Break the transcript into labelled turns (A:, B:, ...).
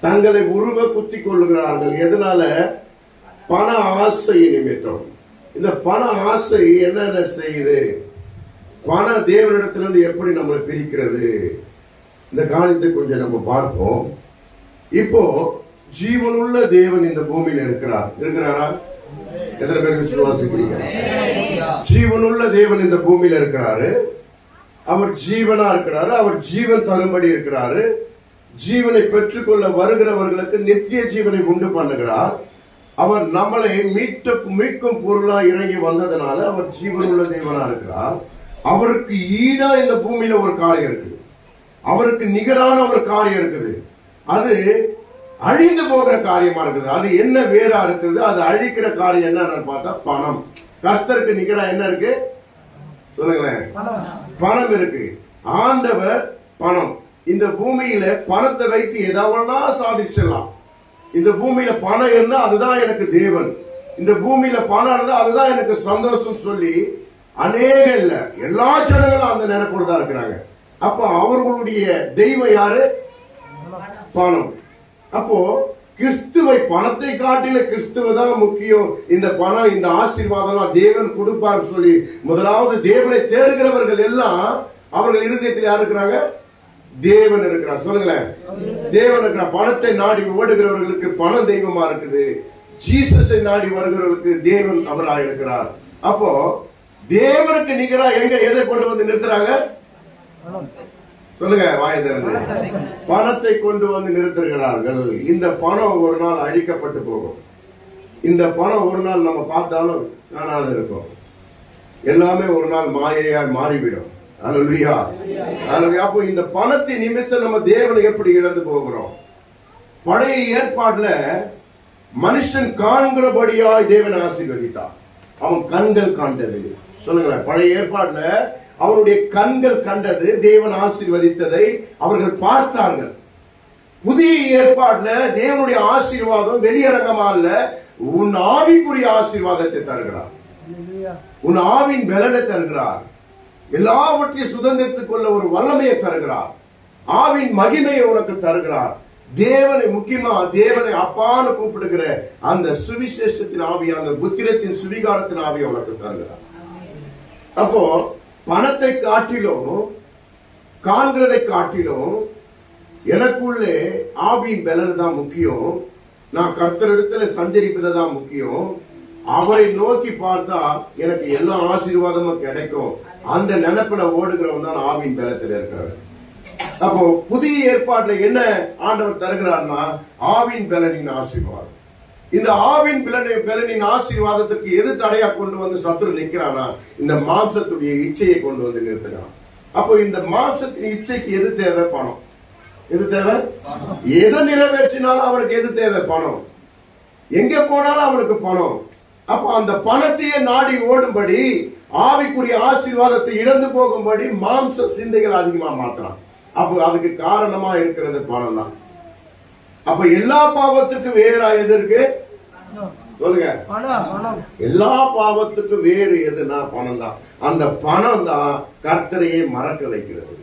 A: தங்களை உருவ குத்தி கொள்ளுகிறார்கள். எதனால? பண ஆசை நிமித்தம். இந்த பண ஆசை என்னென்ன செய்யுது? பண தேவனிடத்திலிருந்து எப்படி நம்மளை பிரிக்கிறது? இந்த காரியத்தை கொஞ்சம் நம்ம பார்ப்போம். இப்போ ஜீவனுள்ள தேவன் இந்த பூமியில் இருக்கிறாரா? எத்தனை பேர் விசுவாசிக்கிறீங்க? ஜீவனுள்ள தேவன் இந்த பூமியில இருக்கிறாரு. அவர் ஜீவனா இருக்கிறாரு. அவர் ஜீவன் தரும்படி இருக்கிறாரு. ஜீவனை பெற்றுக்கொள்ள வருகிறவர்களுக்கு நித்திய ஜீவனை உண்டு பண்ணுகிறார். அவர் நம்மளை மீட்கும் பொருளா இறங்கி வந்ததுனால அவர் ஜீவனுள்ள தேவனா இருக்கிறார். அவருக்கு ஈடா இந்த பூமியில ஒரு காரியம் இருக்கு. அவருக்கு நிகரான ஒரு காரியம் இருக்குது. அது அழிந்து போகிற காரியமா இருக்குது. அது என்ன வேறா இருக்குது? அது அழிக்கிற காரியம் என்னன்னு பார்த்தா பணம். கர்த்தருக்கு நிகரா என்ன இருக்கு சொல்லுங்களேன்? பணம் இருக்கு. ஆண்டவர் பணம். இந்த பூமியில பணத்தை வைத்து எதாவது சாதிச்சிடலாம். இந்த பூமியில பணம் இருந்தா அதுதான் எனக்கு தேவன், இந்த பூமியில பணம் இருந்தா அதுதான் எனக்கு சந்தோஷம் சொல்லி அநேக இல்ல எல்லா ஜனங்களும் அந்த நினைப்போடு தான் இருக்கிறாங்க. அப்ப அவர்களுடைய தெய்வம் யாரு? பணம். அப்போ கிறிஸ்துவை பணத்தை காட்டில கிறிஸ்துவ தான் முக்கியம். இந்த பணம் இந்த ஆசீர்வாதம் தேவன் கொடுப்பார் சொல்லி முதலாவது தேவனை தேடுகிறவர்கள் எல்லாம் அவர்கள் இருதயத்தில் யார் இருக்கிறாங்க? தேவன் இருக்கிறார். சொல்லுங்களேன், தேவன் இருக்கிறார். பணத்தை நாடி ஓடுகிறவர்களுக்கு பணம் தெய்வமா இருக்குது. ஜீசஸை நாடி வருகிறவர்களுக்கு தேவன் அவராக இருக்கிறார். அப்போ தேவனுக்கு நிகரா எங்க எதை கொண்டு வந்து நிறுத்துறாங்க? சொல்லுங்க, வாயை திறந்து. பணத்தை கொண்டு வந்து நிறுத்துகிறார்கள். இந்த பணம் ஒரு நாள் அழிக்கப்பட்டு போகும். இந்த பணம் ஒரு நாள் நம்ம பார்த்தாலும் காணாத இருக்கும். எல்லாமே ஒரு நாள் மாயையா மாறிவிடும். அல்லேலூயா, அல்லேலூயா. அப்போ இந்த பணத்தை நிமித்தம் நம்ம தேவனை எப்படி இழந்து போகிறோம்? பழைய ஏற்பாடுல மனுஷன் காண்கிறபடியாய் தேவனை ஆசீர்வதித்தார். அவன் கண்கள் கண்டது. சொல்லுங்களேன், பழைய ஏற்பாடுல அவருடைய கண்கள் கண்டது, தேவன் ஆசீர்வதித்ததை அவர்கள் பார்த்தார்கள். புதிய ஏற்பாடுல தேவனுடைய ஆசீர்வாதம் வெளியரங்கமா இல்ல, உன் ஆவிக்குரிய ஆசீர்வாதத்தை தருகிறார். உன் ஆவின் பலனை தருகிறார். எல்லாவற்றையும் சுதந்திரத்துக் கொள்ள ஒரு வல்லமையை தருகிறார். ஆவின் மகிமையை உனக்கு தருகிறார். தேவனை முக்கியமா தேவனை அப்பான்னு கூப்பிடுகிற அந்த சுவிசேஷத்தின் ஆவி, அந்த புத்திரத்தின் சுவிகாரத்தின் ஆவியை உனக்கு தருகிறார். அப்போ பணத்தை காட்டிலும் காண்கிறதை காட்டிலும் எனக்குள்ளே ஆவியின் பலன் தான் முக்கியம். நான் கர்த்தரிடத்துல சஞ்சரிப்பதை தான் முக்கியம். அவரை நோக்கி பார்த்தா எனக்கு எல்லா ஆசீர்வாதமும் கிடைக்கும். அந்த நினைப்புல ஓடுகிறவன் தான் ஆவியின் பலத்தில் இருக்கிறார். அப்போ புதிய ஏற்பாட்டுல என்ன ஆண்டவர் தருகிறார்னா ஆவின் பலனின் ஆசீர்வாதம். இந்த ஆவின் பலனின் ஆசீர்வாதத்திற்கு எது தடையா கொண்டு வந்து சத்துரு நிற்கிறானா? இந்த மாம்சத்துடைய இச்சையை கொண்டு வந்து நிறுத்துகிறான். அப்போ இந்த மாம்சத்தின் இச்சைக்கு எது தேவை? பணம். எது தேவை? எதை நிறைவேற்றினாலும் அவருக்கு எது தேவை? பணம். எங்க போனாலும் அவனுக்கு பணம். அப்போ அந்த பணத்தையே நாடி ஓடும்படி, ஆவிக்குரிய ஆசீர்வாதத்தை இழந்து போகும்படி மாம்ச சிந்தைகள் அதிகமா மாத்துறான். அப்போ அதுக்கு காரணமா இருக்கிறது பணம் தான். அப்ப எல்லா பாவத்துக்கும் வேற எது இருக்கு? சொல்லுங்க, எல்லா பாவத்துக்கும் வேறு எதுனா பணம் தான். அந்த பணம் தான் கர்த்தரையே மறக்க வைக்கிறது.